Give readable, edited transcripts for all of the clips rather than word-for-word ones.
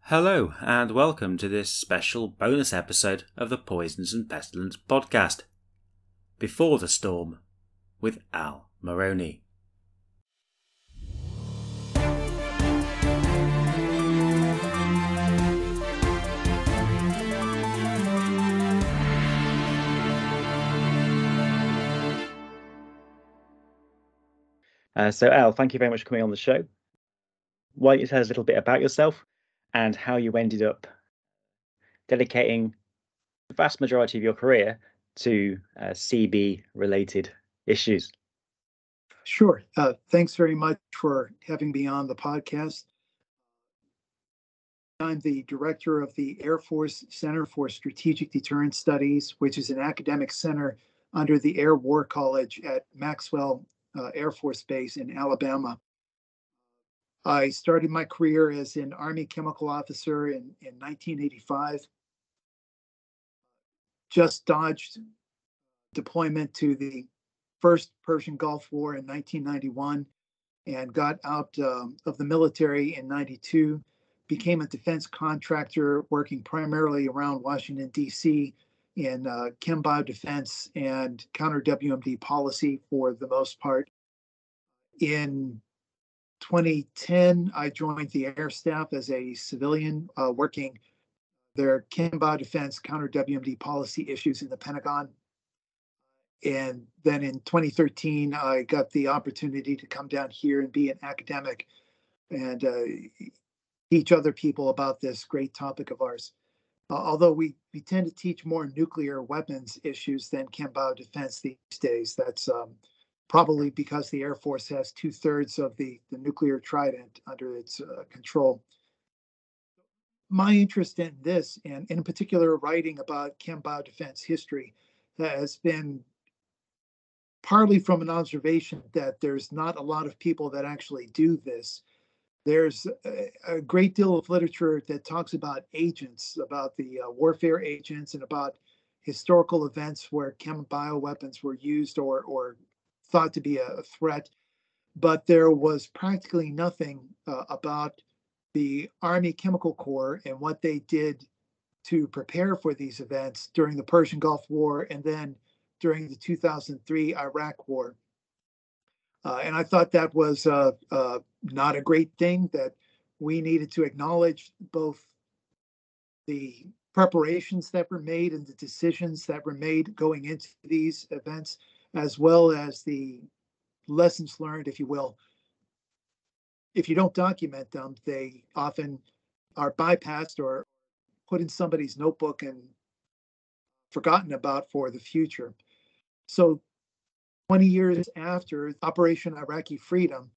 Hello, and welcome to this special bonus episode of the Poisons and Pestilence podcast, Before the Storm, with Al Mauroni. So Al, thank you very much for coming on the show. Why don't you tell us a little bit about yourself and how you ended up dedicating the vast majority of your career to CB-related issues? Sure. Thanks very much for having me on the podcast. I'm the director of the Air Force Center for Strategic Deterrence Studies, which is an academic center under the Air War College at Maxwell Air Force Base in Alabama. I started my career as an Army chemical officer in 1985. Just dodged deployment to the first Persian Gulf War in 1991 and got out of the military in 92, became a defense contractor working primarily around Washington, D.C. in chem biodefense and counter WMD policy for the most part. In 2010, I joined the Air Staff as a civilian working their chem biodefense counter WMD policy issues in the Pentagon. And then in 2013, I got the opportunity to come down here and be an academic and teach other people about this great topic of ours. Although we tend to teach more nuclear weapons issues than chem biodefense these days. That's probably because the Air Force has 2/3 of the nuclear trident under its control. My interest in this, and in particular writing about chem biodefense history, has been partly from an observation that there's not a lot of people that actually do this. There's a great deal of literature that talks about agents, about the warfare agents, and about historical events where chem bioweapons were used or thought to be a threat. But there was practically nothing about the Army Chemical Corps and what they did to prepare for these events during the Persian Gulf War and then during the 2003 Iraq War. And I thought that was not a great thing, that we needed to acknowledge both the preparations that were made and the decisions that were made going into these events, as well as the lessons learned, if you will. If you don't document them, they often are bypassed or put in somebody's notebook and forgotten about for the future. So 20 years after Operation Iraqi Freedom,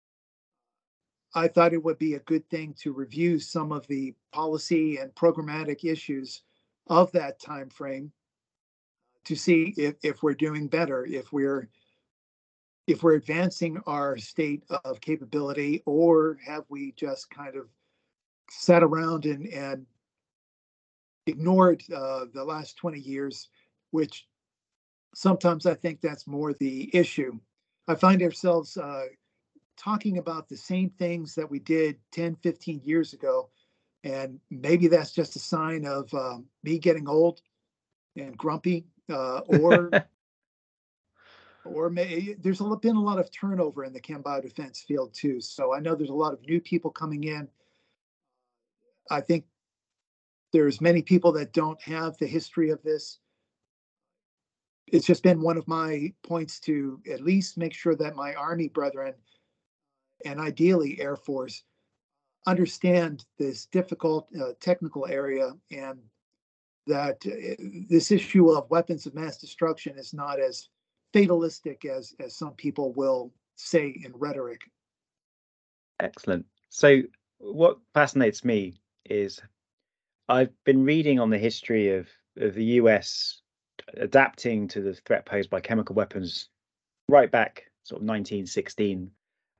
I thought it would be a good thing to review some of the policy and programmatic issues of that time frame to see if we're doing better, if we're advancing our state of capability, or have we just kind of sat around and ignored the last 20 years, which sometimes I think that's more the issue. I find ourselves talking about the same things that we did 10, 15 years ago. And maybe that's just a sign of me getting old and grumpy, or there's been a lot of turnover in the chem biodefense field too. So I know there's a lot of new people coming in. I think there's many people that don't have the history of this. It's just been one of my points to at least make sure that my Army brethren, and ideally Air Force, understand this difficult technical area, and that this issue of weapons of mass destruction is not as fatalistic as some people will say in rhetoric. Excellent. So what fascinates me is I've been reading on the history of the US adapting to the threat posed by chemical weapons right back sort of 1916,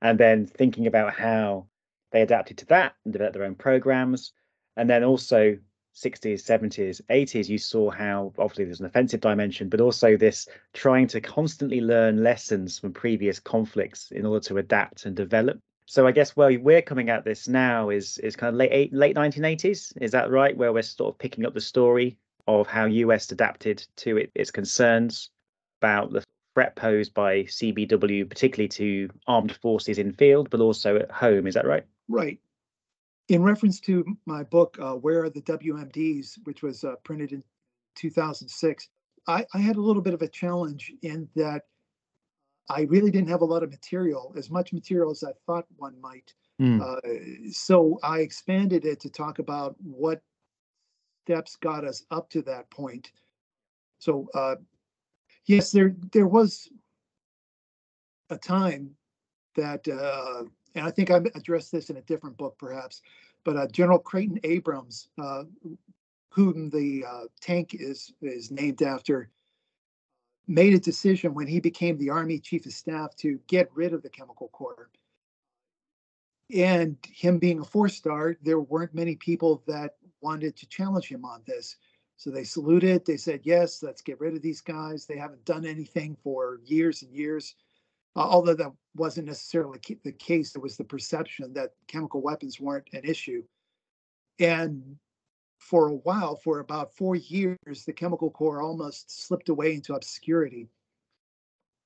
and then thinking about how they adapted to that and developed their own programs. And then also 60s, 70s, 80s, you saw how obviously there's an offensive dimension, but also this trying to constantly learn lessons from previous conflicts in order to adapt and develop. So I guess where we're coming at this now is kind of late 1980s. Is that right? Where we're sort of picking up the story of how US adapted to its concerns about the threat posed by CBW, particularly to armed forces in field, but also at home. Is that right? Right. In reference to my book, Where Are the WMDs, which was printed in 2006, I had a little bit of a challenge in that I really didn't have a lot of material, as much material as I thought one might. So I expanded it to talk about what steps got us up to that point. So yes, there was a time that, and I think I addressed this in a different book perhaps, but General Creighton Abrams, whom the tank is named after, made a decision when he became the Army Chief of Staff to get rid of the Chemical Corps. And him being a four-star, there weren't many people that wanted to challenge him on this. So they saluted, they said, yes, let's get rid of these guys. They haven't done anything for years and years. Although that wasn't necessarily the case, there was the perception that chemical weapons weren't an issue. And for a while, for about 4 years, the Chemical Corps almost slipped away into obscurity.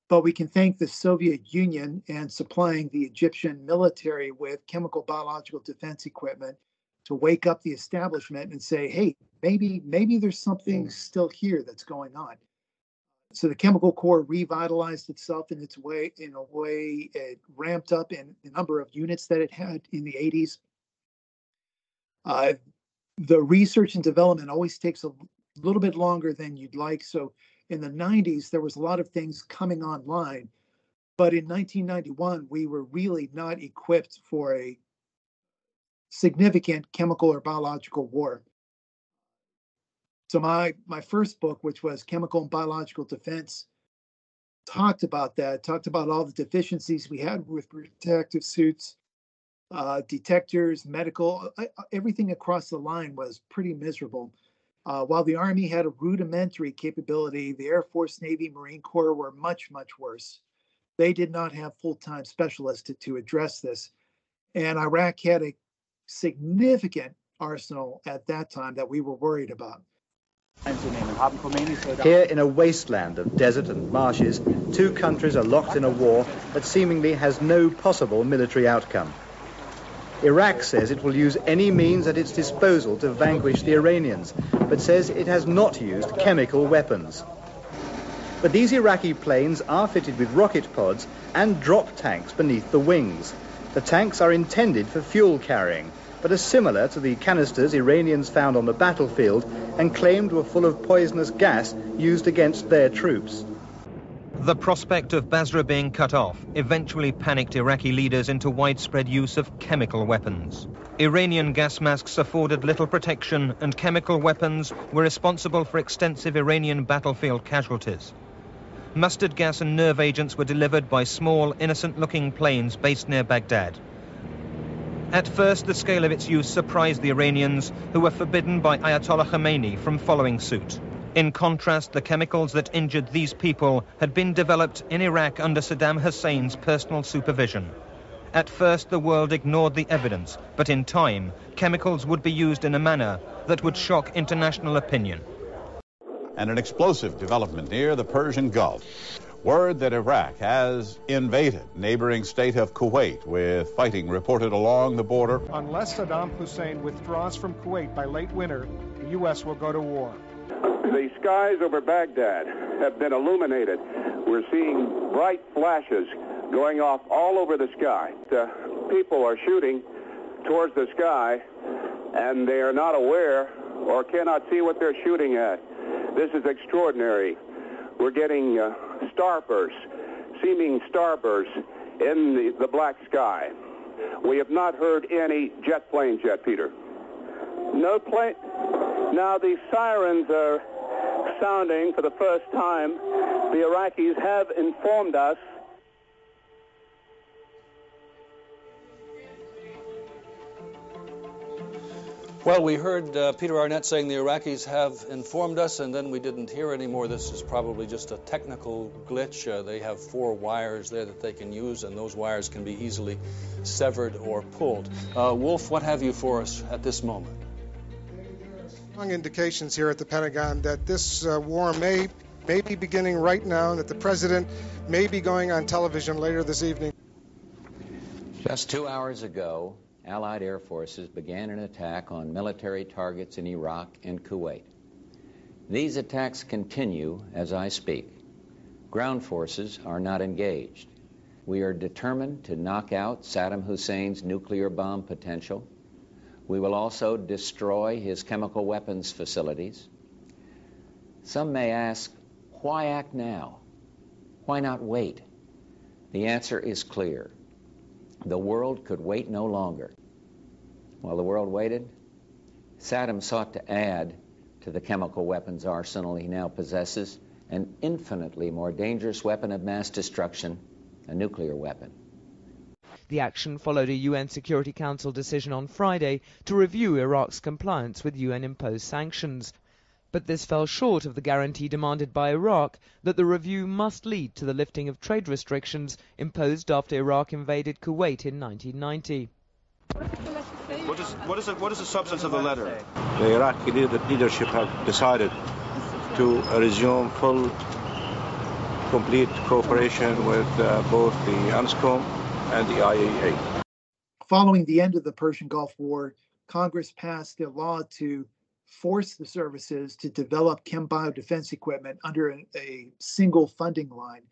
But we can thank the Soviet Union and supplying the Egyptian military with chemical biological defense equipment to wake up the establishment and say, hey, maybe there's something still here that's going on. So the Chemical Corps revitalized itself in a way it ramped up in the number of units that it had in the 80s. The research and development always takes a little bit longer than you'd like. So in the 90s, there was a lot of things coming online. But in 1991, we were really not equipped for a significant chemical or biological war. So my first book, which was Chemical and Biological Defense, talked about all the deficiencies we had with protective suits, detectors, medical, everything across the line was pretty miserable. While the Army had a rudimentary capability, the Air Force, Navy, Marine Corps were much, much worse. They did not have full-time specialists to address this. And Iraq had a significant arsenal at that time that we were worried about. Here in a wasteland of desert and marshes, two countries are locked in a war that seemingly has no possible military outcome. Iraq says it will use any means at its disposal to vanquish the Iranians, but says it has not used chemical weapons. But these Iraqi planes are fitted with rocket pods and drop tanks beneath the wings. The tanks are intended for fuel carrying, but are similar to the canisters Iranians found on the battlefield and claimed were full of poisonous gas used against their troops. The prospect of Basra being cut off eventually panicked Iraqi leaders into widespread use of chemical weapons. Iranian gas masks afforded little protection, and chemical weapons were responsible for extensive Iranian battlefield casualties. Mustard gas and nerve agents were delivered by small, innocent-looking planes based near Baghdad. At first, the scale of its use surprised the Iranians, who were forbidden by Ayatollah Khomeini from following suit. In contrast, the chemicals that injured these people had been developed in Iraq under Saddam Hussein's personal supervision. At first, the world ignored the evidence, but in time, chemicals would be used in a manner that would shock international opinion. And an explosive development near the Persian Gulf. Word that Iraq has invaded neighboring state of Kuwait, with fighting reported along the border. Unless Saddam Hussein withdraws from Kuwait by late winter, the U.S. will go to war. The skies over Baghdad have been illuminated. We're seeing bright flashes going off all over the sky. People are shooting towards the sky, and they are not aware or cannot see what they're shooting at. This is extraordinary. We're getting starbursts, seeming starbursts in the black sky. We have not heard any jet planes yet, Peter. No plane. Now the sirens are sounding for the first time. The Iraqis have informed us. Well, we heard Peter Arnett saying the Iraqis have informed us, and then we didn't hear anymore. This is probably just a technical glitch. They have 4 wires there that they can use, and those wires can be easily severed or pulled. Wolf, what have you for us at this moment? There are strong indications here at the Pentagon that this war may be beginning right now, that the president may be going on television later this evening. Just 2 hours ago, Allied air forces began an attack on military targets in Iraq and Kuwait. These attacks continue as I speak. Ground forces are not engaged. We are determined to knock out Saddam Hussein's nuclear bomb potential. We will also destroy his chemical weapons facilities. Some may ask, why act now? Why not wait? The answer is clear. The world could wait no longer. While the world waited, Saddam sought to add to the chemical weapons arsenal he now possesses an infinitely more dangerous weapon of mass destruction, a nuclear weapon. The action followed a UN Security Council decision on Friday to review Iraq's compliance with UN-imposed sanctions. But this fell short of the guarantee demanded by Iraq that the review must lead to the lifting of trade restrictions imposed after Iraq invaded Kuwait in 1990. What is the substance of the letter? The Iraqi leadership have decided to resume full, complete cooperation with both the UNSCOM and the IAEA. Following the end of the Persian Gulf War, Congress passed a law to force the services to develop chem biodefense equipment under a single funding line.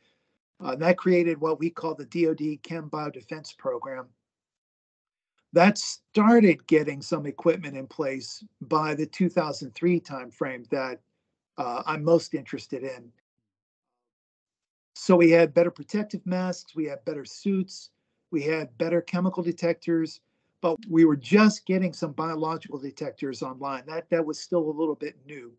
That created what we call the DoD Chem Biodefense Program. That started getting some equipment in place by the 2003 timeframe that I'm most interested in. So we had better protective masks, we had better suits, we had better chemical detectors, but we were just getting some biological detectors online. That was still a little bit new.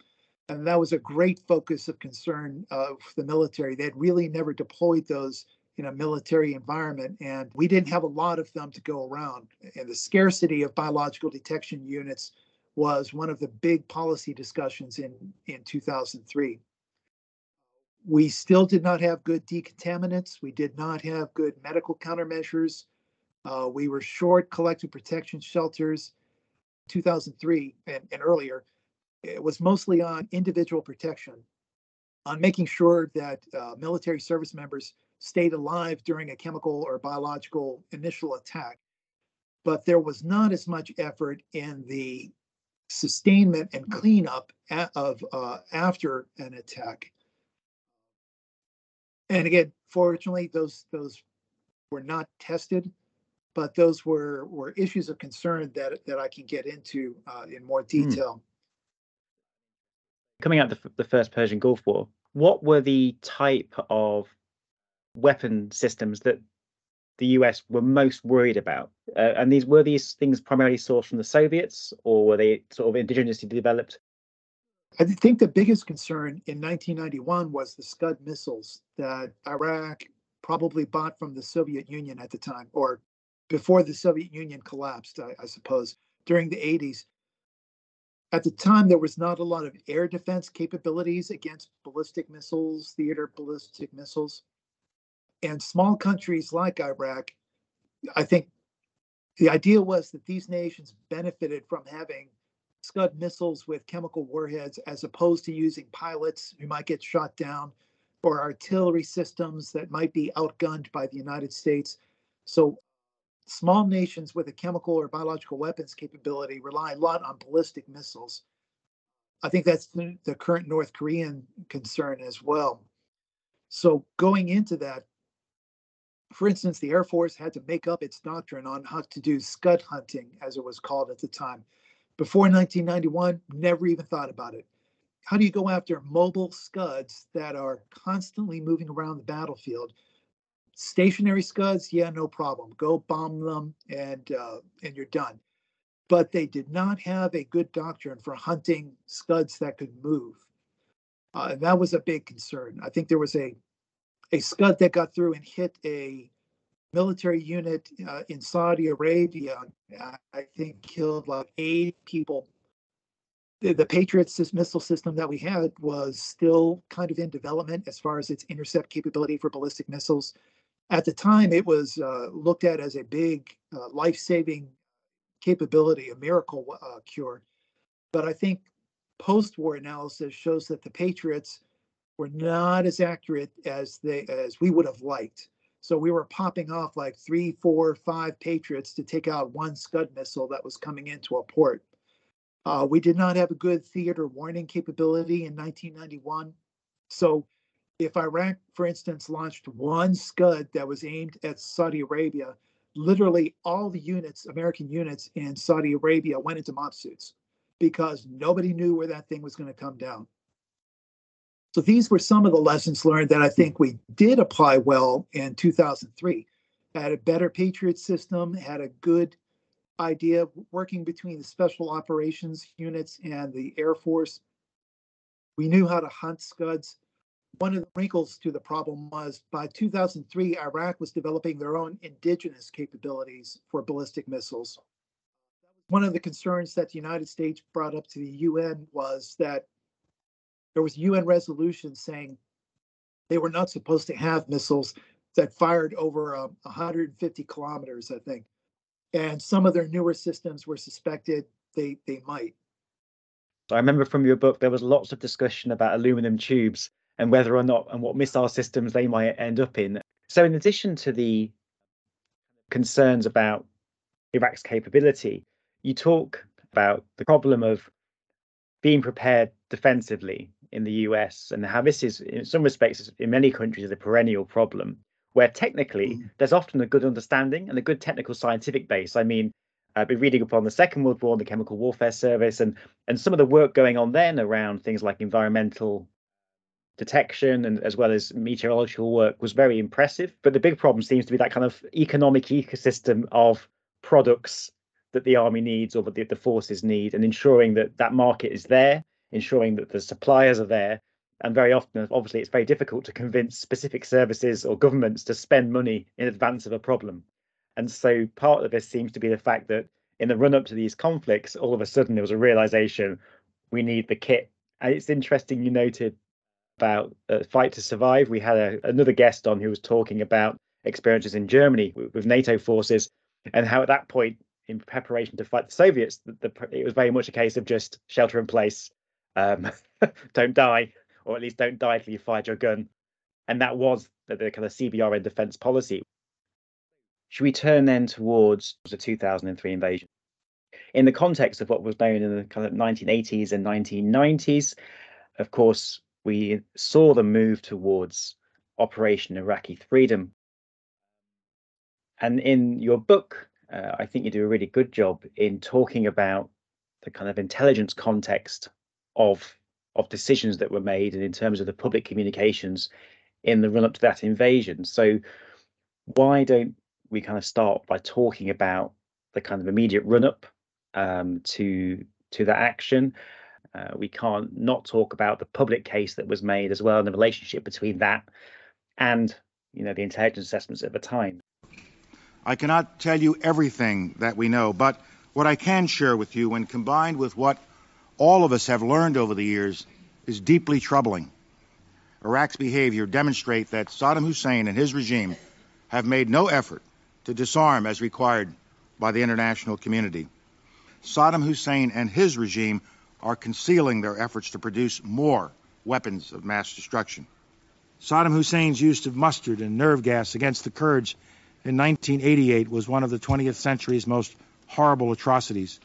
And that was a great focus of concern of the military. They had really never deployed those in a military environment, and we didn't have a lot of them to go around. And the scarcity of biological detection units was one of the big policy discussions in 2003. We still did not have good decontaminants. We did not have good medical countermeasures. We were short collective protection shelters. 2003 and earlier, it was mostly on individual protection, on making sure that military service members stayed alive during a chemical or biological initial attack. But there was not as much effort in the sustainment and cleanup of after an attack. And again, fortunately, those were not tested, but those were issues of concern that I can get into in more detail. Coming out the first Persian Gulf War, what were the type of weapon systems that the US were most worried about? And were these things primarily sourced from the Soviets, or were they sort of indigenously developed? I think the biggest concern in 1991 was the Scud missiles that Iraq probably bought from the Soviet Union at the time, or before the Soviet Union collapsed, I suppose, during the 80s. At the time, there was not a lot of air defense capabilities against ballistic missiles, theater ballistic missiles. And small countries like Iraq, I think the idea was that these nations benefited from having Scud missiles with chemical warheads as opposed to using pilots who might get shot down or artillery systems that might be outgunned by the United States. So small nations with a chemical or biological weapons capability rely a lot on ballistic missiles. I think that's the current North Korean concern as well. So going into that, for instance, the Air Force had to make up its doctrine on how to do Scud hunting, as it was called at the time. Before 1991, never even thought about it. How do you go after mobile Scuds that are constantly moving around the battlefield? Stationary Scuds, yeah, no problem. Go bomb them and you're done. But they did not have a good doctrine for hunting Scuds that could move. And that was a big concern. I think there was a Scud that got through and hit a military unit in Saudi Arabia, I think, killed like 8 people. The Patriot missile system that we had was still kind of in development as far as its intercept capability for ballistic missiles. At the time, it was looked at as a big life-saving capability, a miracle cure. But I think post-war analysis shows that the Patriots were not as accurate as we would have liked. So we were popping off like 3, 4, 5 Patriots to take out one Scud missile that was coming into a port. We did not have a good theater warning capability in 1991. So if Iraq, for instance, launched one Scud that was aimed at Saudi Arabia, literally all the units, American units in Saudi Arabia, went into mop suits because nobody knew where that thing was going to come down. So these were some of the lessons learned that I think we did apply well in 2003. Had a better Patriot system, had a good idea working between the special operations units and the Air Force. We knew how to hunt Scuds. One of the wrinkles to the problem was by 2003, Iraq was developing their own indigenous capabilities for ballistic missiles. One of the concerns that the United States brought up to the UN was that there was a UN resolution saying they were not supposed to have missiles that fired over 150 kilometers, I think. And some of their newer systems were suspected they might. I remember from your book, there was lots of discussion about aluminum tubes and whether or not and what missile systems they might end up in. So in addition to the concerns about Iraq's capability, you talk about the problem of being prepared defensively in the US and how this is, in some respects, in many countries, a perennial problem where technically there's often a good understanding and a good technical scientific base. I mean, I've been reading upon the Second World War and the Chemical Warfare Service and some of the work going on then around things like environmental detection and as well as meteorological work was very impressive. But the big problem seems to be that kind of economic ecosystem of products that the army needs or that the forces need, and ensuring that that market is there, ensuring that the suppliers are there. And very often, obviously, it's very difficult to convince specific services or governments to spend money in advance of a problem. And so part of this seems to be the fact that in the run up to these conflicts, all of a sudden there was a realization we need the kit. And it's interesting you noted about Fight to Survive. We had another guest on who was talking about experiences in Germany with NATO forces and how at that point in preparation to fight the Soviets, it was very much a case of just shelter in place, don't die, or at least don't die till you fired your gun. And that was the kind of CBRN defense policy. Should we turn then towards the 2003 invasion? In the context of what was known in the kind of 1980s and 1990s, of course, we saw the move towards Operation Iraqi Freedom. And in your book, I think you do a really good job in talking about the kind of intelligence context of decisions that were made and in terms of the public communications in the run up to that invasion. So why don't we kind of start by talking about the kind of immediate run up to that action? We can't not talk about the public case that was made as well and the relationship between that and the intelligence assessments at the time. I cannot tell you everything that we know, but what I can share with you, when combined with what all of us have learned over the years, is deeply troubling. Iraq's behavior demonstrates that Saddam Hussein and his regime have made no effort to disarm as required by the international community. Saddam Hussein and his regime are concealing their efforts to produce more weapons of mass destruction. Saddam Hussein's use of mustard and nerve gas against the Kurds in 1988 was one of the 20th century's most horrible atrocities.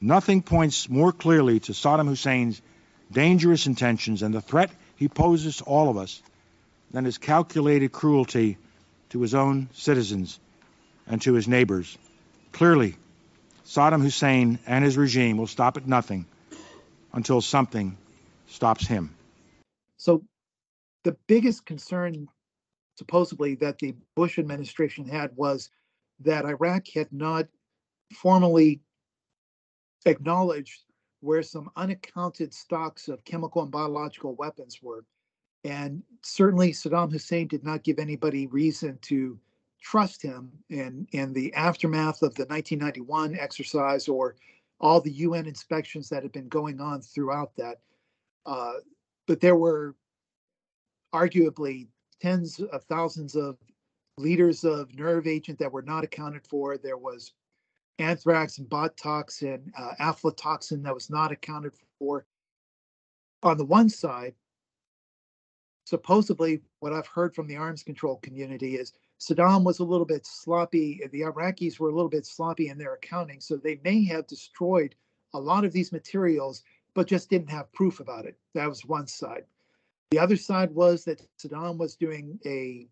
Nothing points more clearly to Saddam Hussein's dangerous intentions and the threat he poses to all of us than his calculated cruelty to his own citizens and to his neighbors. Clearly, Saddam Hussein and his regime will stop at nothing until something stops him. So the biggest concern supposedly that the Bush administration had was that Iraq had not formally acknowledged where some unaccounted stocks of chemical and biological weapons were. And certainly Saddam Hussein did not give anybody reason to trust him in the aftermath of the 1991 exercise or all the UN inspections that had been going on throughout that. But there were arguably tens of thousands of liters of nerve agent that were not accounted for. There was anthrax and bot toxin, aflatoxin that was not accounted for. On the one side, supposedly what I've heard from the arms control community is Saddam was a little bit sloppy. The Iraqis were a little bit sloppy in their accounting, so they may have destroyed a lot of these materials, but just didn't have proof about it. That was one side. The other side was that Saddam was doing a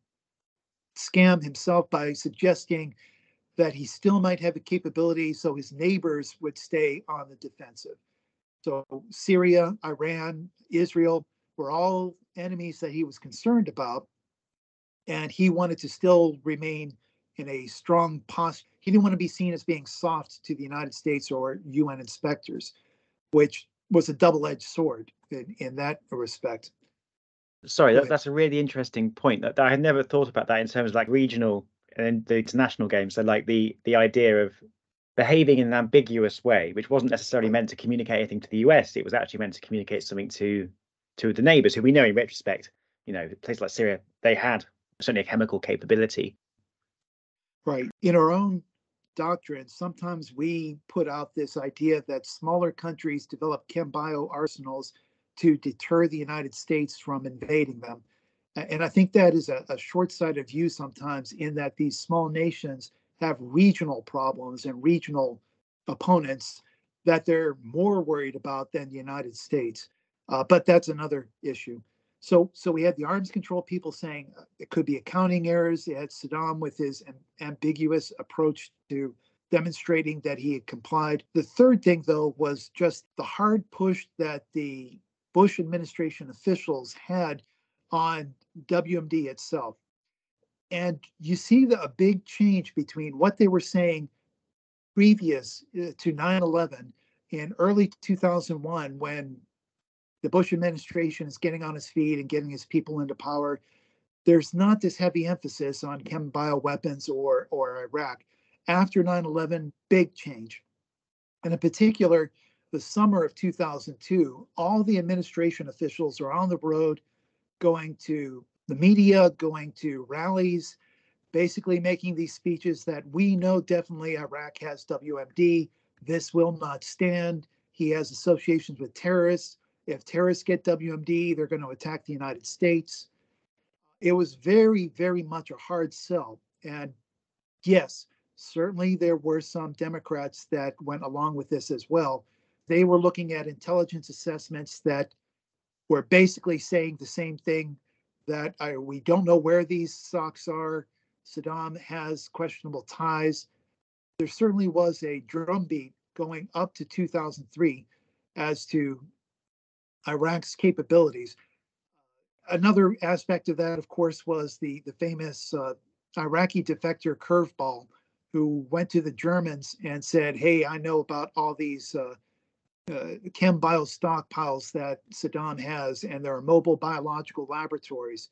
scam himself by suggesting that he still might have the capability so his neighbors would stay on the defensive. So Syria, Iran, Israel were all enemies that he was concerned about, and he wanted to still remain in a strong posture. He didn't want to be seen as being soft to the United States or UN inspectors, which was a double-edged sword in that respect. Sorry, that's a really interesting point. That I had never thought about that in terms of like regional and the international games. So like the idea of behaving in an ambiguous way, which wasn't necessarily meant to communicate anything to the US. It was actually meant to communicate something to the neighbors, who we know in retrospect, places like Syria, they had certainly a chemical capability. Right. In our own doctrine, sometimes we put out this idea that smaller countries develop chem bio arsenals to deter the United States from invading them. And I think that is a short-sighted view sometimes, in that these small nations have regional problems and regional opponents that they're more worried about than the United States. But that's another issue. So we had the arms control people saying it could be accounting errors. They had Saddam with his ambiguous approach to demonstrating that he had complied. The third thing, though, was just the hard push that the Bush administration officials had on WMD itself. And you see a big change between what they were saying previous to 9/11 in early 2001, when the Bush administration is getting on its feet and getting its people into power. There's not this heavy emphasis on chem bioweapons or Iraq. After 9/11, big change. And in particular, the summer of 2002, all the administration officials are on the road, going to the media, going to rallies, basically making these speeches that we know definitely Iraq has WMD. This will not stand. He has associations with terrorists. If terrorists get WMD, they're going to attack the United States. It was very, very much a hard sell. And yes, certainly there were some Democrats that went along with this as well. They were looking at intelligence assessments that were basically saying the same thing, that we don't know where these socks are. Saddam has questionable ties. There certainly was a drumbeat going up to 2003 as to Iraq's capabilities. Another aspect of that, of course, was the famous Iraqi defector Curveball, who went to the Germans and said, hey, I know about all these chem bio stockpiles that Saddam has, and there are mobile biological laboratories.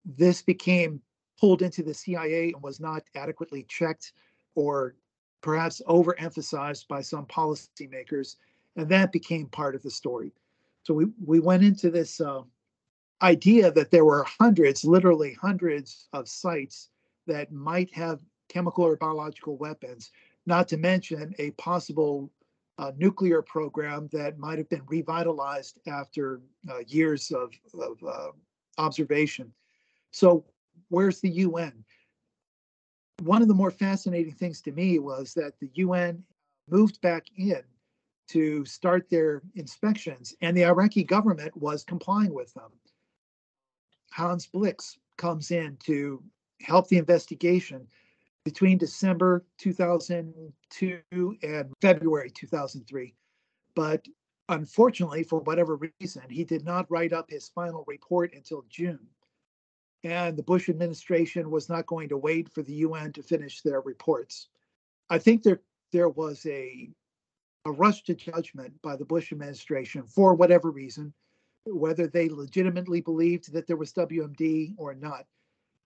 This became pulled into the CIA and was not adequately checked, or perhaps overemphasized by some policymakers, and that became part of the story. So we went into this idea that there were hundreds, literally hundreds of sites that might have chemical or biological weapons, not to mention a possible nuclear program that might have been revitalized after years of observation. So where's the UN? One of the more fascinating things to me was that the UN moved back in to start their inspections, and the Iraqi government was complying with them. Hans Blix comes in to help the investigation between December 2002 and February 2003. But unfortunately, for whatever reason, he did not write up his final report until June. And the Bush administration was not going to wait for the UN to finish their reports. I think there was a rush to judgment by the Bush administration for whatever reason. whether they legitimately believed that there was WMD or not.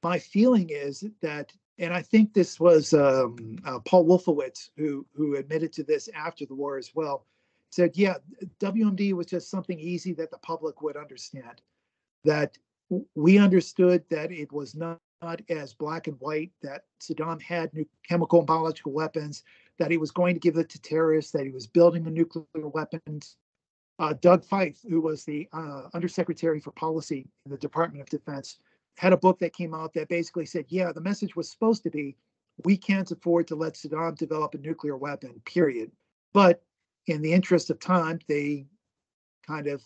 My feeling is that, and I think this was Paul Wolfowitz who admitted to this after the war as well, said, yeah, WMD was just something easy that the public would understand. That we understood that it was not as black and white, that Saddam had chemical and biological weapons, that he was going to give it to terrorists, that he was building a nuclear weapons. Doug Feith, who was the Undersecretary for Policy in the Department of Defense, had a book that came out that basically said, yeah, the message was supposed to be, we can't afford to let Saddam develop a nuclear weapon, period. But in the interest of time, they kind of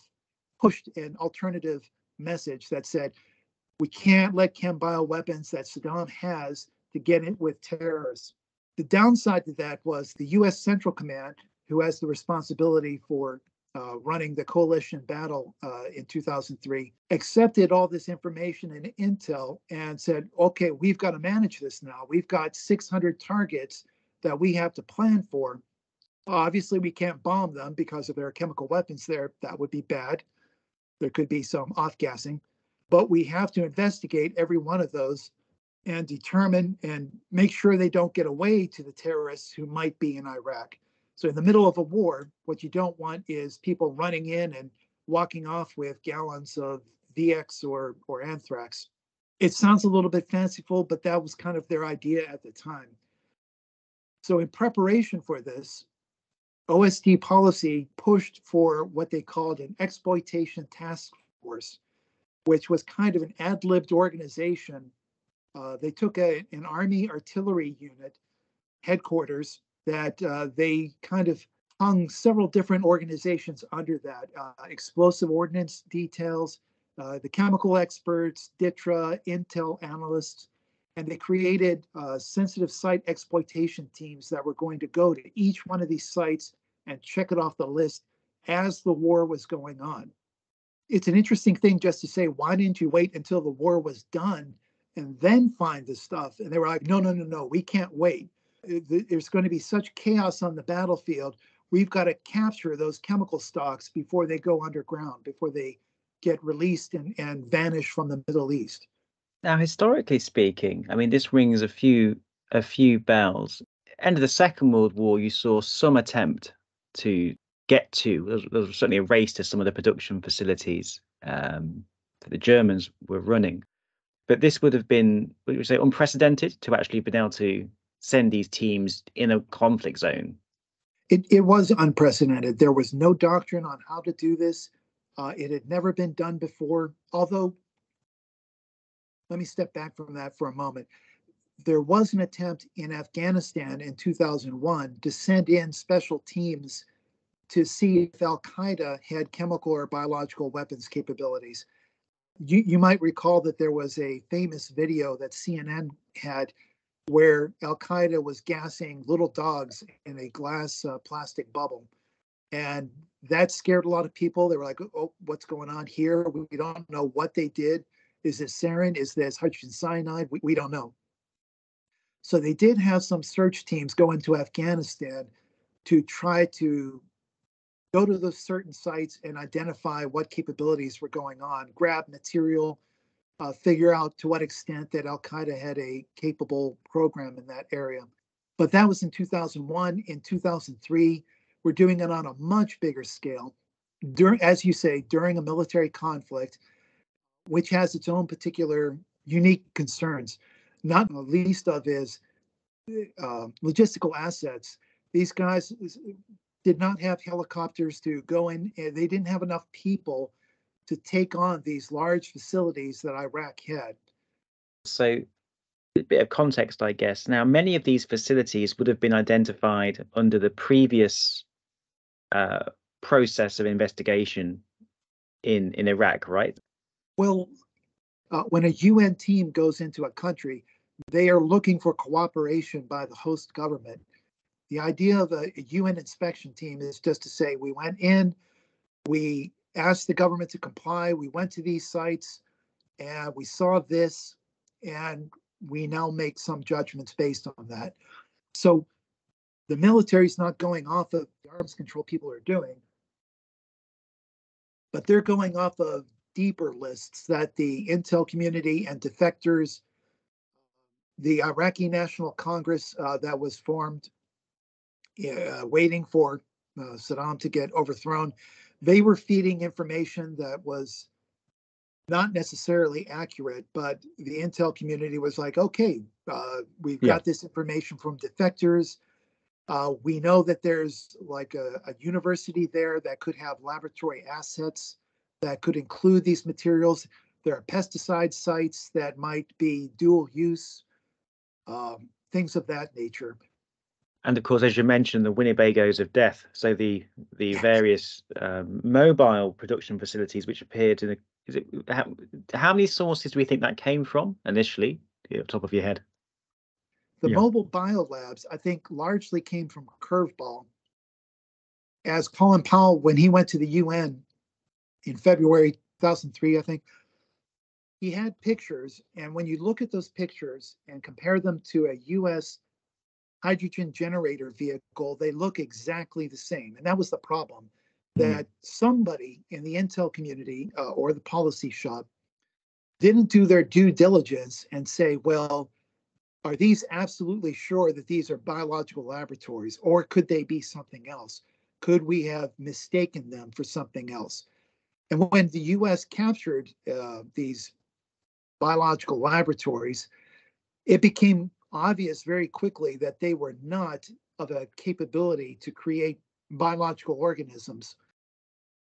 pushed an alternative message that said, we can't let chem bio weapons that Saddam has to get in with terrorists. The downside to that was the U.S. Central Command, who has the responsibility for running the coalition battle in 2003, accepted all this information and intel and said, okay, we've got to manage this now. We've got 600 targets that we have to plan for. Obviously, we can't bomb them because of their chemical weapons there. That would be bad. There could be some off-gassing. But we have to investigate every one of those and determine and make sure they don't get away to the terrorists who might be in Iraq. So in the middle of a war, what you don't want is people running in and walking off with gallons of VX or anthrax. It sounds a little bit fanciful, but that was kind of their idea at the time. So in preparation for this, OSD policy pushed for what they called an exploitation task force, which was kind of an ad-libbed organization. They took an Army artillery unit headquarters that they kind of hung several different organizations under that. Explosive ordnance details, the chemical experts, DITRA, intel analysts, and they created sensitive site exploitation teams that were going to go to each one of these sites and check it off the list as the war was going on. It's an interesting thing just to say, why didn't you wait until the war was done and then find the stuff? And they were like, no, we can't wait. There's going to be such chaos on the battlefield. We've got to capture those chemical stocks before they go underground, before they get released and vanish from the Middle East. Now, historically speaking, I mean, this rings a few bells. End of the Second World War, you saw some attempt to get to, there was certainly a race to some of the production facilities that the Germans were running. But this would have been, would you say, unprecedented to actually be able to send these teams in a conflict zone? It was unprecedented. There was no doctrine on how to do this. It had never been done before, although, let me step back from that for a moment. There was an attempt in Afghanistan in 2001 to send in special teams to see if Al-Qaeda had chemical or biological weapons capabilities. You might recall that there was a famous video that CNN had where Al-Qaeda was gassing little dogs in a glass plastic bubble. And that scared a lot of people. They were like, oh, what's going on here? We don't know what they did. Is this sarin? Is this hydrogen cyanide? We don't know. So they did have some search teams go into Afghanistan to try to go to those certain sites and identify what capabilities were going on, grab material, figure out to what extent that Al-Qaeda had a capable program in that area. But that was in 2001. In 2003, we're doing it on a much bigger scale, as you say, during a military conflict, which has its own particular unique concerns. Not the least of is logistical assets. These guys did not have helicopters to go in. They didn't have enough people to take on these large facilities that Iraq had. So a bit of context, I guess. Now, many of these facilities would have been identified under the previous process of investigation in Iraq, right? Well, when a UN team goes into a country, they are looking for cooperation by the host government. The idea of a UN inspection team is just to say, we went in, we asked the government to comply, we went to these sites, and we saw this, and we now make some judgments based on that. So the military is not going off of the arms control people are doing. but they're going off of deeper lists that the intel community and defectors, the Iraqi National Congress that was formed, waiting for Saddam to get overthrown, they were feeding information that was not necessarily accurate, but the intel community was like, okay, we've got this information from defectors. We know that there's like a university there that could have laboratory assets that could include these materials. There are pesticide sites that might be dual use, things of that nature. And of course, as you mentioned, the Winnebagos of death. So the various mobile production facilities which appeared in the, how many sources do we think that came from initially, off the top of your head? The mobile biolabs, I think, largely came from Curveball. As Colin Powell, when he went to the UN in February 2003, I think, he had pictures. And when you look at those pictures and compare them to a US hydrogen generator vehicle, they look exactly the same. And that was the problem, that somebody in the intel community or the policy shop didn't do their due diligence and say, well, are these absolutely sure that these are biological laboratories, or could they be something else? Could we have mistaken them for something else? And when the US captured these biological laboratories, it became obvious very quickly that they were not of a capability to create biological organisms.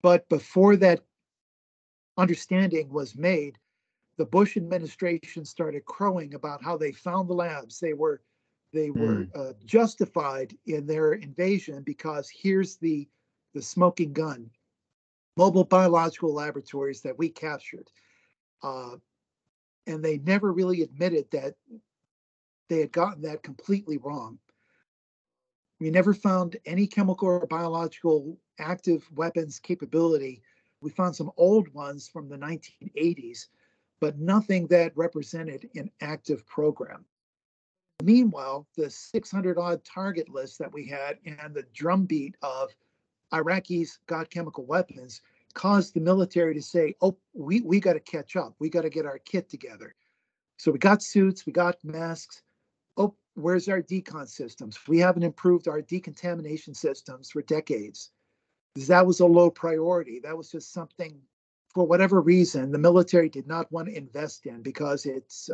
But before that understanding was made, the Bush administration started crowing about how they found the labs. They were justified in their invasion because here's the smoking gun, mobile biological laboratories that we captured. And they never really admitted that they had gotten that completely wrong. We never found any chemical or biological active weapons capability. We found some old ones from the 1980s, but nothing that represented an active program. Meanwhile, the 600-odd target list that we had and the drumbeat of Iraqis got chemical weapons caused the military to say, oh, we got to catch up. We got to get our kit together. So we got suits, we got masks. Oh, where's our decon systems? We haven't improved our decontamination systems for decades. That was a low priority. That was just something, for whatever reason, the military did not want to invest in because it's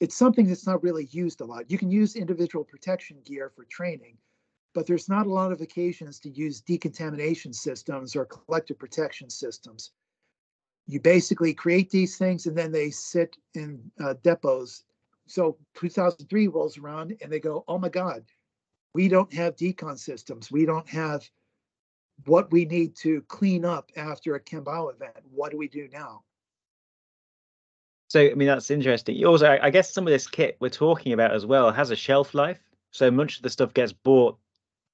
something that's not really used a lot. You can use individual protection gear for training, but there's not a lot of occasions to use decontamination systems or collective protection systems. You basically create these things and then they sit in depots. So 2003 rolls around and they go, oh my God, we don't have decon systems. We don't have what we need to clean up after a Kimbao event. What do we do now? So, I mean, that's interesting. Also, I guess some of this kit we're talking about as well has a shelf life. So much of the stuff gets bought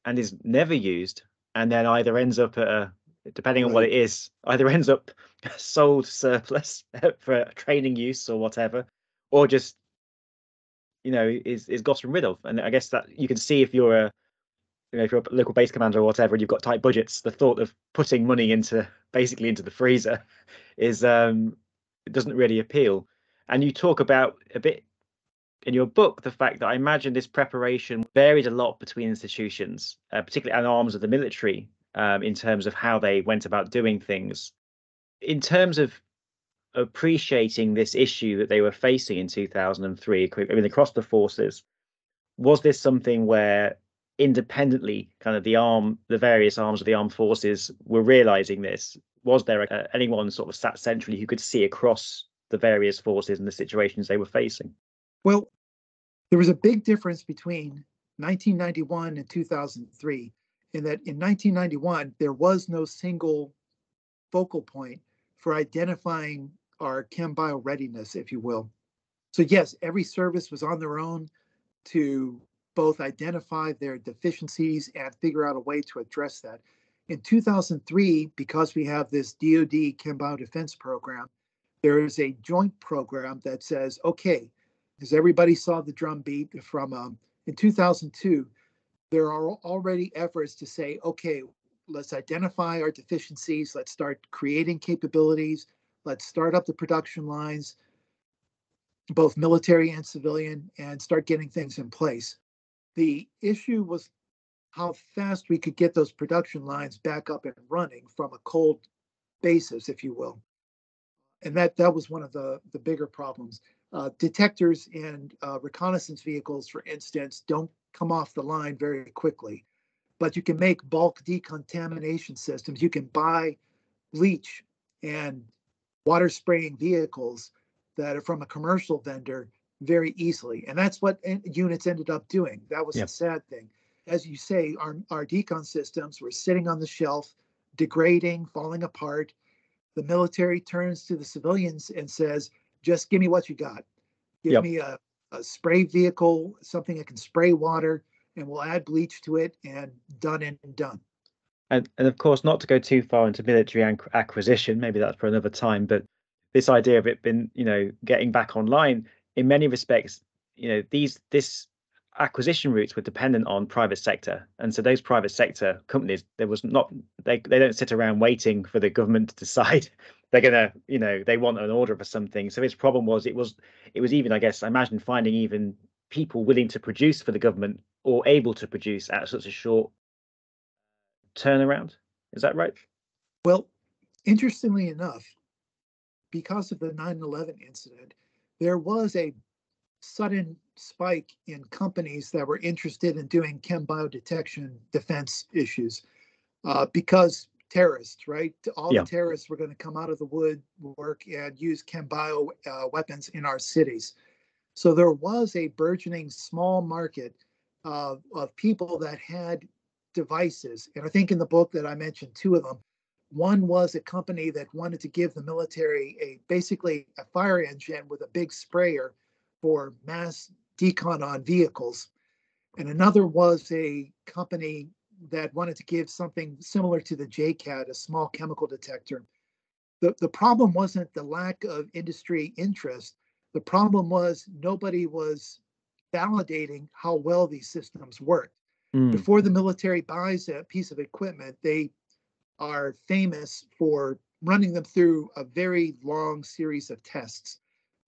and is never used, and then either ends up at a, depending on what it is, either ends up sold surplus for training use or whatever, or just, you know, is gotten rid of. And I guess that you can see if you're a, you know, if you're a local base commander or whatever, and you've got tight budgets, the thought of putting money into basically into the freezer is it doesn't really appeal. And you talk about a bit in your book the fact that I imagine this preparation varied a lot between institutions, particularly at arms of the military, in terms of how they went about doing things. In terms of appreciating this issue that they were facing in 2003, I mean, across the forces, was this something where independently kind of the various arms of the armed forces were realizing this? Was there anyone sort of sat centrally who could see across the various forces and the situations they were facing? Well, there was a big difference between 1991 and 2003 in that in 1991, there was no single focal point for identifying our chem bio readiness, if you will. So yes, every service was on their own to both identify their deficiencies and figure out a way to address that. In 2003, because we have this DoD Chem Bio Defense program, there is a joint program that says, okay, as everybody saw the drumbeat from in 2002, there are already efforts to say, okay, let's identify our deficiencies. Let's start creating capabilities. Let's start up the production lines, both military and civilian, and start getting things in place. The issue was how fast we could get those production lines back up and running from a cold basis, if you will. And that was one of the bigger problems. Detectors and reconnaissance vehicles, for instance, don't come off the line very quickly, but you can make bulk decontamination systems. You can buy bleach and water spraying vehicles that are from a commercial vendor very easily. And that's what units ended up doing. That was the sad thing. As you say, our decon systems were sitting on the shelf, degrading, falling apart. The military turns to the civilians and says, just give me what you got. Give me a spray vehicle, something that can spray water, and we'll add bleach to it, and done and done. And of course, not to go too far into military acquisition, maybe that's for another time, but this idea of it been, getting back online, in many respects, this acquisition routes were dependent on private sector. And so those private sector companies, they don't sit around waiting for the government to decide they're going to, they want an order for something. So his problem was, it was even, I guess, I imagine finding even people willing to produce for the government or able to produce at such a short turnaround. Is that right? Well, interestingly enough, because of the 9/11 incident, there was a sudden spike in companies that were interested in doing chem biodetection defense issues because terrorists, right? All the terrorists were going to come out of the woodwork and use chem bio weapons in our cities. So there was a burgeoning small market of people that had devices. And I think in the book that I mentioned two of them. One was a company that wanted to give the military basically a fire engine with a big sprayer for mass decon on vehicles. And another was a company that wanted to give something similar to the JCAT, a small chemical detector. The problem wasn't the lack of industry interest. The problem was nobody was validating how well these systems worked. Before the military buys a piece of equipment, they are famous for running them through a very long series of tests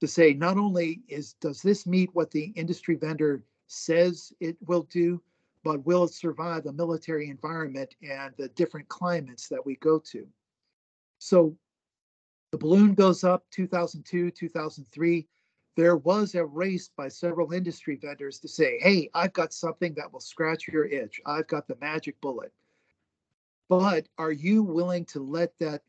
to say, not only does this meet what the industry vendor says it will do, but will it survive the military environment and the different climates that we go to? So the balloon goes up 2002, 2003. There was a race by several industry vendors to say, hey, I've got something that will scratch your itch. I've got the magic bullet. But are you willing to let that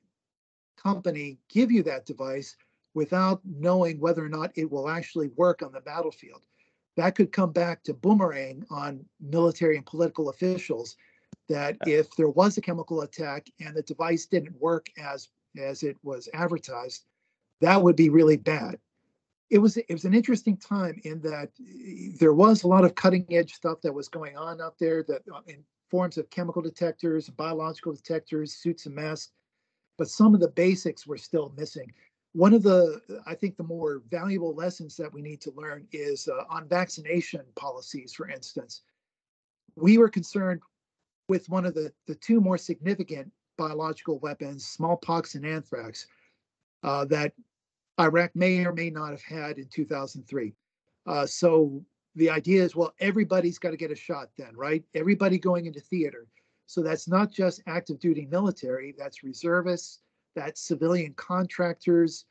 company give you that device without knowing whether or not it will actually work on the battlefield? That could come back to boomerang on military and political officials, that if there was a chemical attack and the device didn't work as it was advertised, that would be really bad. It was an interesting time in that there was a lot of cutting edge stuff that was going on out there, that in forms of chemical detectors, biological detectors, suits and masks, but some of the basics were still missing. One of I think the more valuable lessons that we need to learn is on vaccination policies, for instance. We were concerned with one of the two more significant biological weapons, smallpox and anthrax, that Iraq may or may not have had in 2003. So the idea is, well, everybody's got to get a shot then, right? Everybody going into theater. So that's not just active duty military, that's reservists, that's civilian contractors,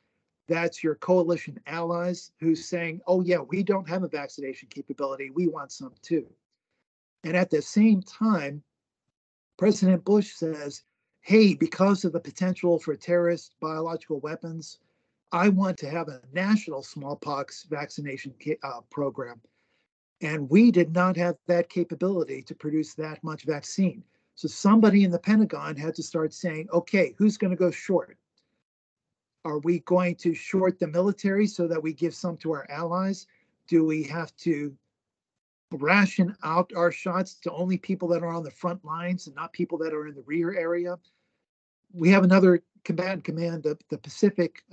that's your coalition allies who's saying, oh yeah, we don't have a vaccination capability, we want some too. And at the same time, President Bush says, hey, because of the potential for terrorist biological weapons, I want to have a national smallpox vaccination program. And we did not have that capability to produce that much vaccine. So somebody in the Pentagon had to start saying, okay, who's going to go short? Are we going to short the military so that we give some to our allies? Do we have to ration out our shots to only people that are on the front lines and not people that are in the rear area? We have another combatant command, the Pacific,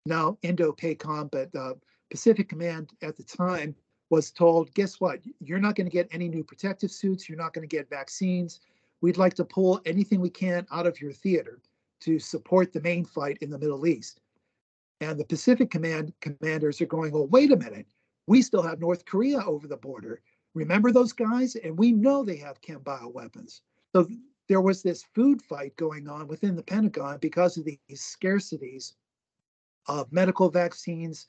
now Indo-PACOM, but Pacific Command at the time was told, guess what? You're not going to get any new protective suits. You're not going to get vaccines. we'd like to pull anything we can out of your theater to support the main fight in the Middle East. And the Pacific Command commanders are going, well, wait a minute, we still have North Korea over the border. Remember those guys? And we know they have chem bioweapons. So there was this food fight going on within the Pentagon because of these scarcities of medical vaccines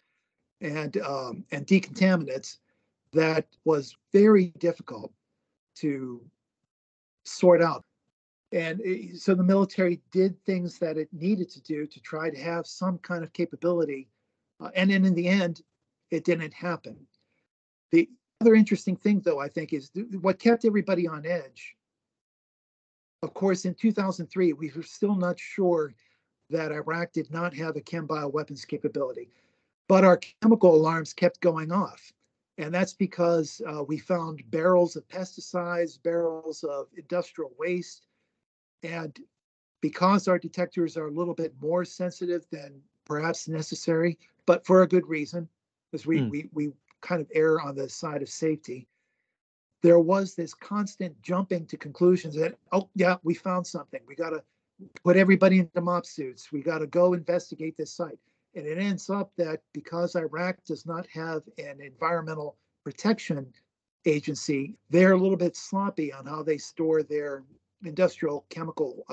and decontaminants that was very difficult to sort out. And so the military did things that it needed to do to try to have some kind of capability. And then in the end, it didn't happen. The other interesting thing, though, I think, is what kept everybody on edge. Of course, in 2003, we were still not sure that Iraq did not have a chem bioweapons capability, but our chemical alarms kept going off. And that's because we found barrels of pesticides, barrels of industrial waste. And because our detectors are a little bit more sensitive than perhaps necessary, but for a good reason, because we kind of err on the side of safety, there was this constant jumping to conclusions that, oh, yeah, we found something. We got to put everybody into mop suits. We got to go investigate this site. And it ends up that because Iraq does not have an environmental protection agency, they're a little bit sloppy on how they store their industrial chemical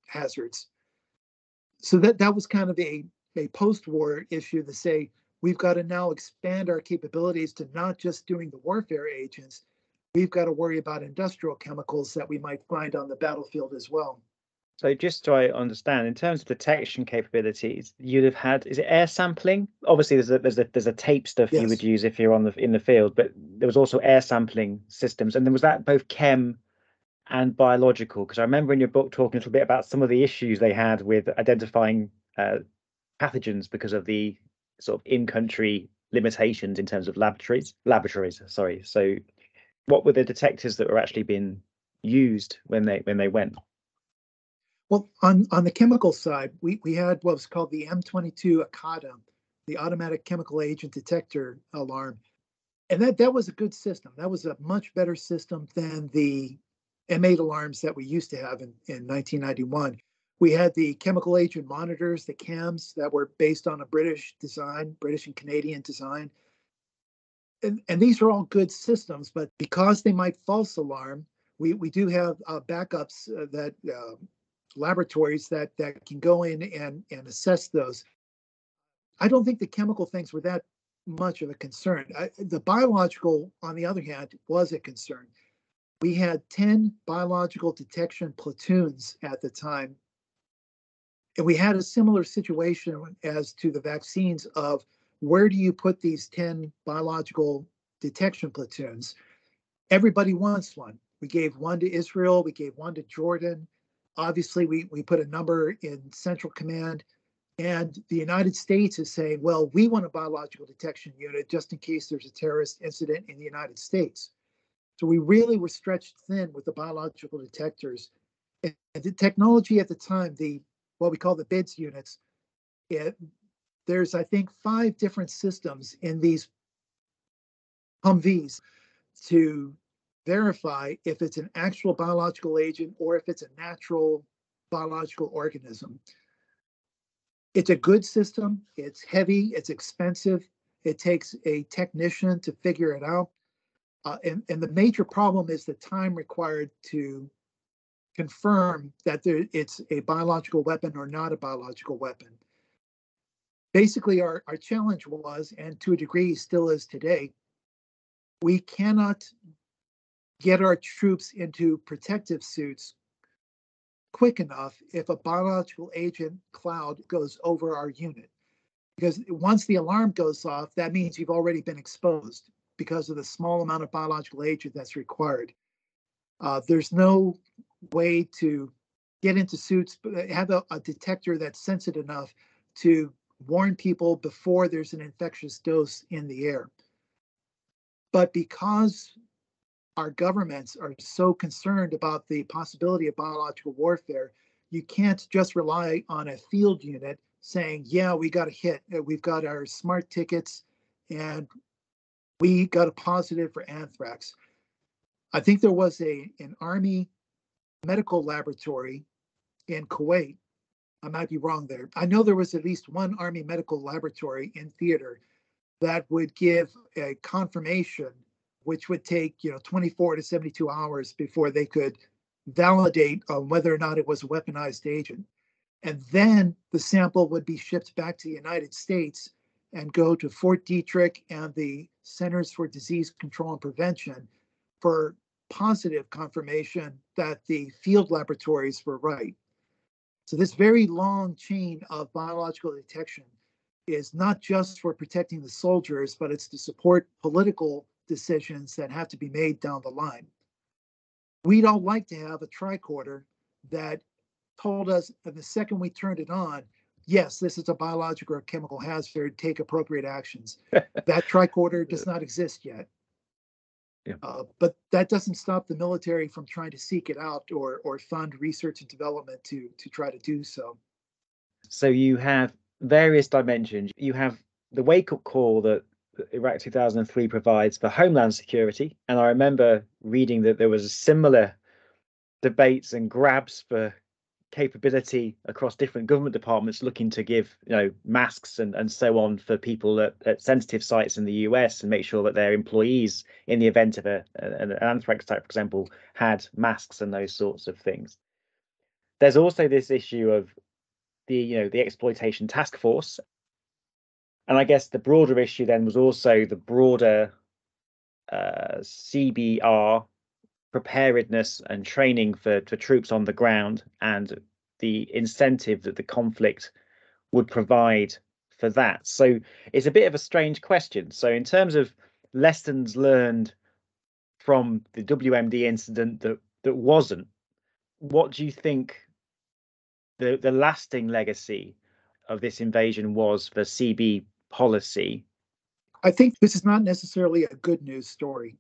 hazards. So that was kind of a post-war issue to say, we've got to now expand our capabilities to not just doing the warfare agents. We've got to worry about industrial chemicals that we might find on the battlefield as well. So just so I understand, in terms of detection capabilities, you'd have had, is it air sampling? Obviously, there's a tape stuff you would use if you're in the field, but there was also air sampling systems, and then was that both chem and biological? Because I remember in your book talking a little bit about some of the issues they had with identifying pathogens because of the sort of in-country limitations in terms of laboratories. Sorry. So, what were the detectors that were actually being used when they went? Well, on the chemical side, we had what was called the M22 ACADA, the Automatic Chemical Agent Detector Alarm. And that was a good system. That was a much better system than the M8 alarms that we used to have in 1991. We had the chemical agent monitors, the CAMs, that were based on a British and Canadian design. And these are all good systems, but because they might false alarm, we do have backups that laboratories that can go in and assess those. I don't think the chemical things were that much of a concern. The biological, on the other hand, was a concern. We had 10 biological detection platoons at the time. And we had a similar situation as to the vaccines of where do you put these 10 biological detection platoons? Everybody wants one. We gave one to Israel. We gave one to Jordan. Obviously, we put a number in Central Command. And the United States is saying, well, we want a biological detection unit just in case there's a terrorist incident in the United States. So we really were stretched thin with the biological detectors. And the technology at the time, what we call the BIDS units, there's, I think, 5 different systems in these Humvees to verify if it's an actual biological agent or if it's a natural biological organism. It's a good system. It's heavy. It's expensive. It takes a technician to figure it out. And the major problem is the time required to confirm that it's a biological weapon or not a biological weapon. Basically, our challenge was, and to a degree still is today, we cannot get our troops into protective suits quick enough if a biological agent cloud goes over our unit. Because once the alarm goes off, that means you've already been exposed because of the small amount of biological agent that's required. There's no way to get into suits, but have a detector that's sensitive enough to warn people before there's an infectious dose in the air. But because our governments are so concerned about the possibility of biological warfare, you can't just rely on a field unit saying, yeah, we got a hit. We've got our smart tickets and we got a positive for anthrax. I think there was an Army medical laboratory in Kuwait. I might be wrong there. I know there was at least one Army medical laboratory in theater that would give a confirmation, which would take 24 to 72 hours before they could validate on whether or not it was a weaponized agent. And then the sample would be shipped back to the United States and go to Fort Detrick and the Centers for Disease Control and Prevention for positive confirmation that the field laboratories were right. So this very long chain of biological detection is not just for protecting the soldiers, but it's to support political decisions that have to be made down the line. We don't like to have a tricorder that told us the second we turned it on, yes, this is a biological or chemical hazard, take appropriate actions. That tricorder does not exist yet. Yeah. But that doesn't stop the military from trying to seek it out or fund research and development to try to do so. So you have various dimensions. You have the wake-up call that Iraq 2003 provides for homeland security. And I remember reading that there was similar debates and grabs for capability across different government departments looking to give masks and so on for people at sensitive sites in the US and make sure that their employees, in the event of an anthrax attack, for example, had masks and those sorts of things. There's also this issue of the exploitation task force, and I guess the broader issue then was also the broader CBR preparedness and training for troops on the ground and the incentive that the conflict would provide for that. So it's a bit of a strange question. So in terms of lessons learned from the WMD incident that wasn't, what do you think the lasting legacy of this invasion was for CB policy? I think this is not necessarily a good news story.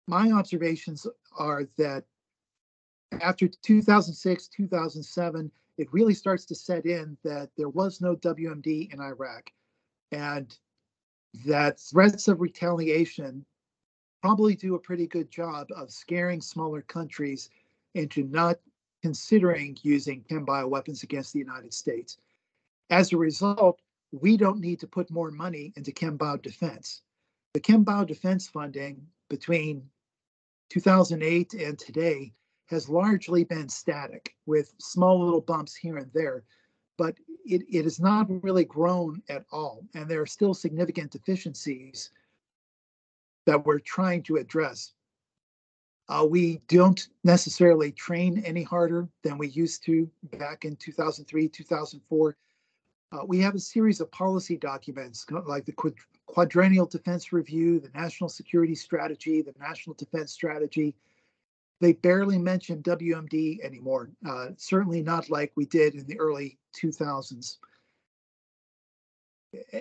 My observations are that after 2006, 2007, it really starts to set in that there was no WMD in Iraq, and that threats of retaliation probably do a pretty good job of scaring smaller countries into not considering using chem bioweapons against the United States. As a result, we don't need to put more money into chem bio defense. The chem bio defense funding between 2008 and today has largely been static with small little bumps here and there, but it has not really grown at all. And there are still significant deficiencies that we're trying to address. We don't necessarily train any harder than we used to back in 2003, 2004. We have a series of policy documents like the Quadrennial Defense Review, the National Security Strategy, the National Defense Strategy. They barely mention WMD anymore, certainly not like we did in the early 2000s.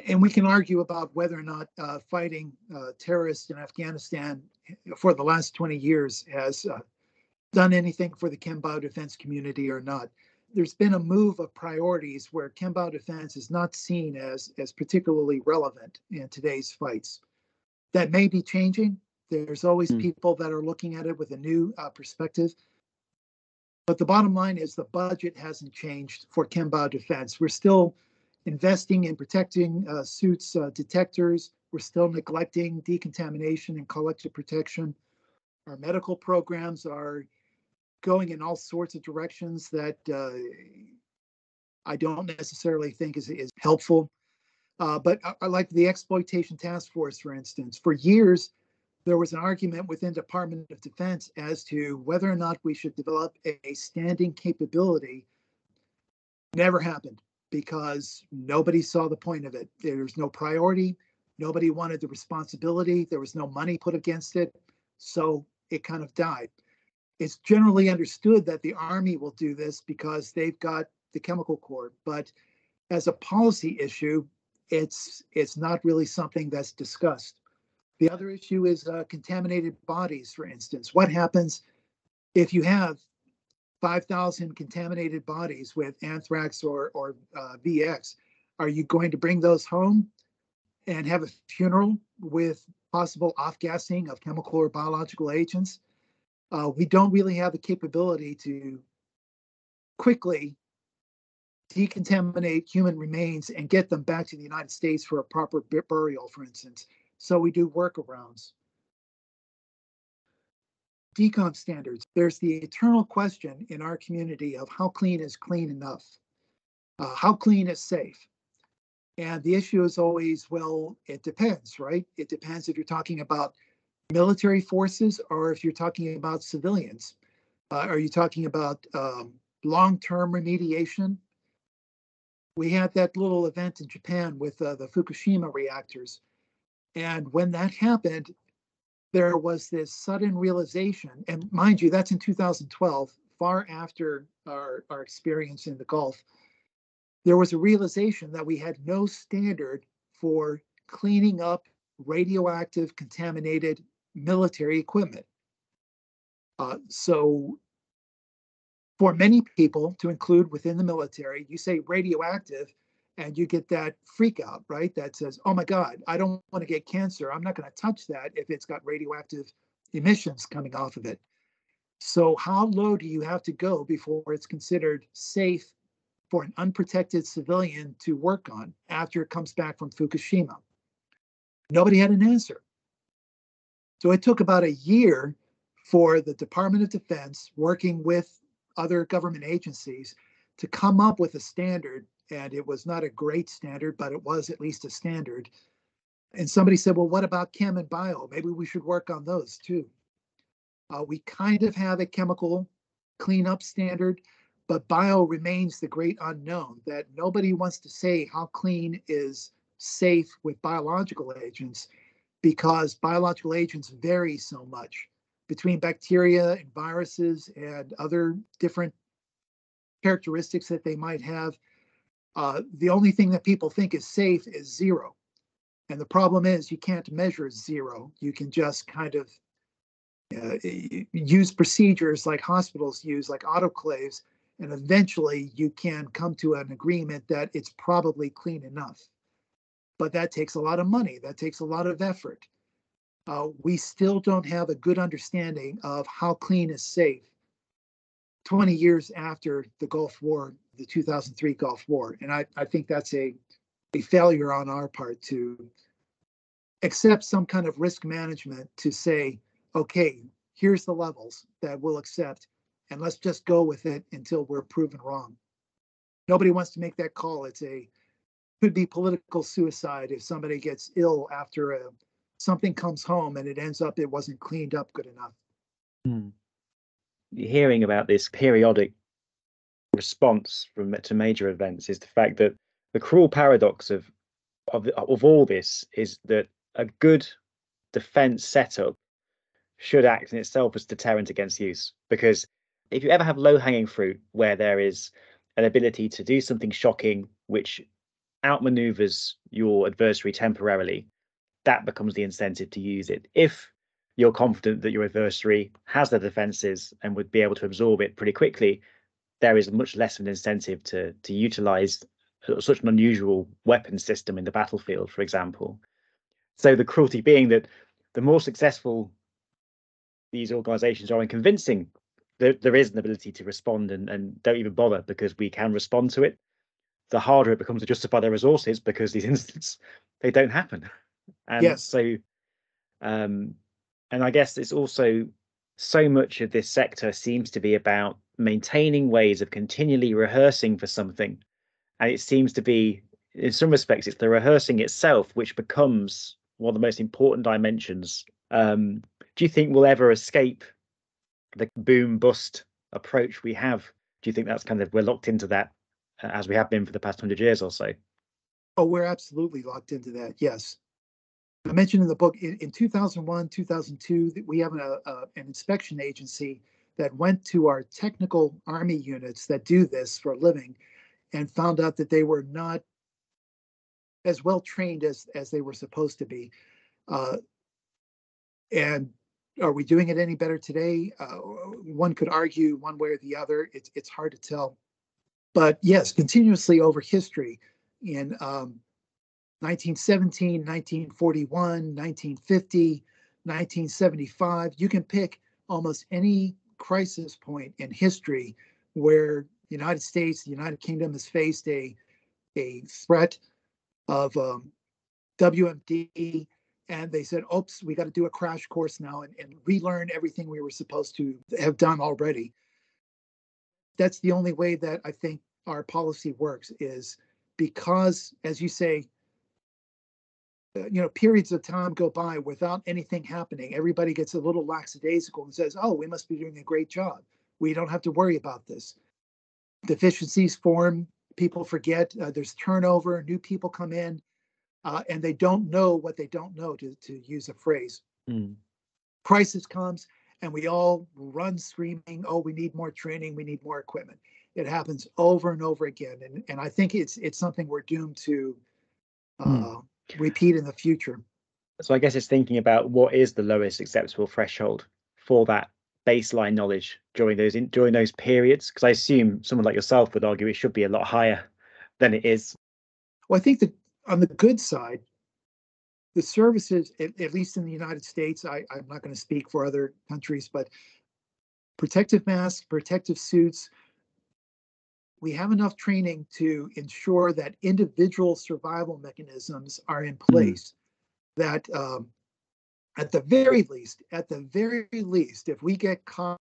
And we can argue about whether or not fighting terrorists in Afghanistan for the last 20 years has done anything for the chem bio defense community or not. There's been a move of priorities where chem bio defense is not seen as particularly relevant in today's fights. That may be changing. There's always people that are looking at it with a new perspective. But the bottom line is the budget hasn't changed for chem bio defense. We're still investing in protecting suits detectors. We're still neglecting decontamination and collective protection. Our medical programs are going in all sorts of directions that I don't necessarily think is helpful. But I like the exploitation task force, for instance. For years, there was an argument within Department of Defense as to whether or not we should develop a standing capability. Never happened because nobody saw the point of it. There's no priority. Nobody wanted the responsibility. There was no money put against it. So it kind of died. It's generally understood that the Army will do this because they've got the chemical corps. But as a policy issue, it's not really something that's discussed. The other issue is contaminated bodies, for instance. What happens if you have 5,000 contaminated bodies with anthrax or VX? Are you going to bring those home and have a funeral with possible off-gassing of chemical or biological agents? We don't really have the capability to quickly decontaminate human remains and get them back to the United States for a proper burial, for instance. So we do workarounds. Decom standards. There's the eternal question in our community of how clean is clean enough? How clean is safe? And the issue is always, well, it depends, right? It depends if you're talking about military forces or if you're talking about civilians. Are you talking about long-term remediation? We had that little event in Japan with the Fukushima reactors. And when that happened, there was this sudden realization, and mind you, that's in 2012, far after our experience in the Gulf. There was a realization that we had no standard for cleaning up radioactive contaminated military equipment. So for many people, to include within the military, you say radioactive and you get that freak out, right? That says, oh my God, I don't want to get cancer. I'm not going to touch that if it's got radioactive emissions coming off of it. So how low do you have to go before it's considered safe for an unprotected civilian to work on after it comes back from Fukushima? Nobody had an answer. So it took about a year for the Department of Defense, working with other government agencies, to come up with a standard. And it was not a great standard, but it was at least a standard. And somebody said, well, what about chem and bio? Maybe we should work on those too. We kind of have a chemical cleanup standard, but bio remains the great unknown, that nobody wants to say how clean is safe with biological agents, because biological agents vary so much between bacteria and viruses and other different characteristics that they might have. The only thing that people think is safe is zero. And the problem is you can't measure zero. You can just kind of use procedures like hospitals use, like autoclaves, and eventually you can come to an agreement that it's probably clean enough. But that takes a lot of money. That takes a lot of effort. We still don't have a good understanding of how clean is safe 20 years after the Gulf War, the 2003 Gulf War. And I think that's a failure on our part to accept some kind of risk management to say, okay, here's the levels that we'll accept, and let's just go with it until we're proven wrong. Nobody wants to make that call. Could be political suicide if somebody gets ill after something comes home and it ends up it wasn't cleaned up good enough. Hearing about this periodic response to major events is the fact that the cruel paradox of all this is that a good defense setup should act in itself as deterrent against use. Because if you ever have low-hanging fruit where there is an ability to do something shocking which outmaneuvers your adversary temporarily, that becomes the incentive to use it. If you're confident that your adversary has the defenses and would be able to absorb it pretty quickly, there is much less of an incentive to utilize such an unusual weapon system in the battlefield, for example. So the cruelty being that the more successful these organizations are in convincing there is an ability to respond and don't even bother because we can respond to it, the harder it becomes to justify their resources because these incidents, they don't happen. And yes. So, and I guess it's also so much of this sector seems to be about maintaining ways of continually rehearsing for something. And it seems to be, in some respects, it's the rehearsing itself which becomes one of the most important dimensions. Do you think we'll ever escape the boom bust approach we have? Do you think that's kind of, we're locked into that as we have been for the past 100 years or so? Oh, we're absolutely locked into that. Yes. I mentioned in the book in 2001, 2002, that we have an inspection agency that went to our technical Army units that do this for a living and found out that they were not as well trained as they were supposed to be. And are we doing it any better today? One could argue one way or the other. It's hard to tell. But yes, continuously over history in 1917, 1941, 1950, 1975, you can pick almost any crisis point in history where the United States, the United Kingdom has faced a threat of WMD, and they said, oops, we got to do a crash course now and relearn everything we were supposed to have done already. That's the only way that I think our policy works, is because, as you say, periods of time go by without anything happening. Everybody gets a little lackadaisical and says, oh, we must be doing a great job. We don't have to worry about this. Deficiencies form, people forget, there's turnover, new people come in, and they don't know what they don't know, to use a phrase. Crisis comes, and we all run screaming, oh, we need more training, we need more equipment. It happens over and over again. And I think it's something we're doomed to repeat in the future. So I guess it's thinking about what is the lowest acceptable threshold for that baseline knowledge during those periods, because I assume someone like yourself would argue it should be a lot higher than it is. Well, I think that on the good side, the services, at least in the United States, I'm not going to speak for other countries, but protective masks, protective suits, we have enough training to ensure that individual survival mechanisms are in place, that at the very least, if we get caught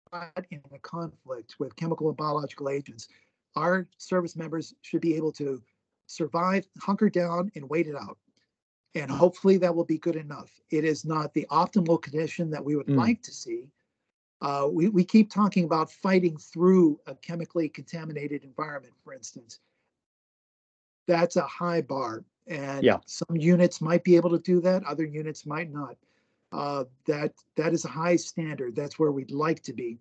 in a conflict with chemical and biological agents, our service members should be able to survive, hunker down, and wait it out. And hopefully that will be good enough. It is not the optimal condition that we would like to see. We keep talking about fighting through a chemically contaminated environment, for instance. That's a high bar. And some units might be able to do that. Other units might not. That is a high standard. That's where we'd like to be.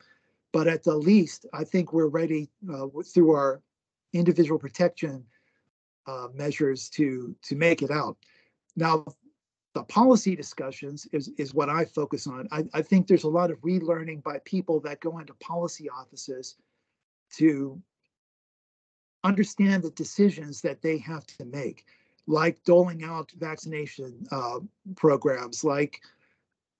But at the least, I think we're ready through our individual protection measures to make it out. Now, the policy discussions is what I focus on. I think there's a lot of relearning by people that go into policy offices to understand the decisions that they have to make, like doling out vaccination programs, like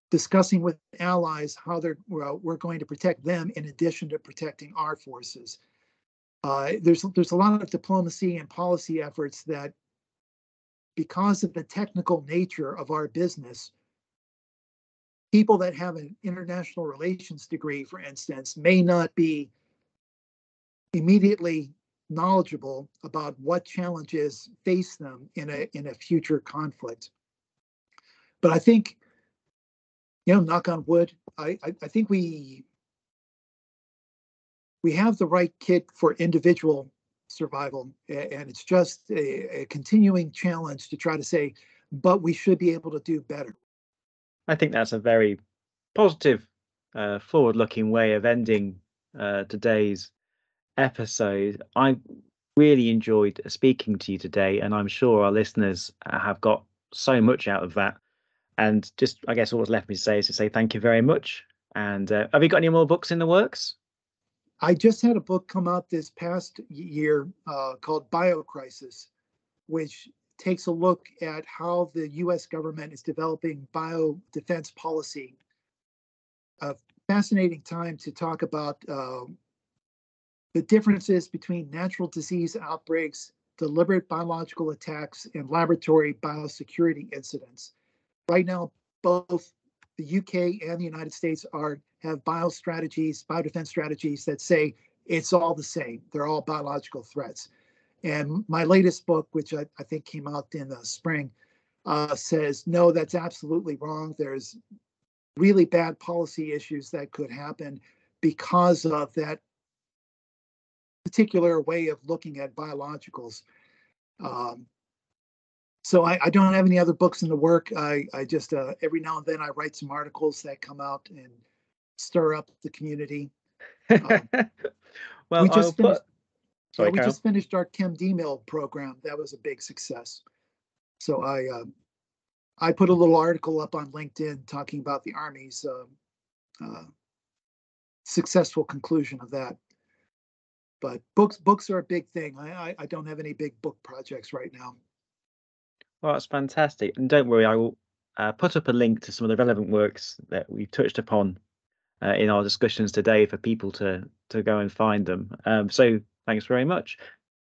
discussing with allies how we're going to protect them in addition to protecting our forces. There's a lot of diplomacy and policy efforts that, because of the technical nature of our business, people that have an international relations degree, for instance, may not be immediately knowledgeable about what challenges face them in a future conflict. But I think, knock on wood, I think we have the right kit for individual survival, and it's just a continuing challenge to try to say, but we should be able to do better. I think that's a very positive, forward-looking way of ending today's episode. I really enjoyed speaking to you today, and I'm sure our listeners have got so much out of that. And just, I guess, all that's left me to say is to say thank you very much. And have you got any more books in the works? I just had a book come out this past year called Biocrisis, which takes a look at how the U.S. government is developing biodefense policy. A fascinating time to talk about the differences between natural disease outbreaks, deliberate biological attacks, and laboratory biosecurity incidents. Right now, both the UK and the United States have biodefense strategies that say it's all the same. They're all biological threats. And my latest book, which I think came out in the spring, says, no, that's absolutely wrong. There's really bad policy issues that could happen because of that particular way of looking at biologicals. So I don't have any other books in the work. I just, every now and then I write some articles that come out and stir up the community. Well, we just finished our ChemD-Mill program. That was a big success. So I put a little article up on LinkedIn talking about the Army's successful conclusion of that. But books are a big thing. I don't have any big book projects right now. Well, that's fantastic. And don't worry, I will put up a link to some of the relevant works that we've touched upon in our discussions today for people to go and find them. So thanks very much.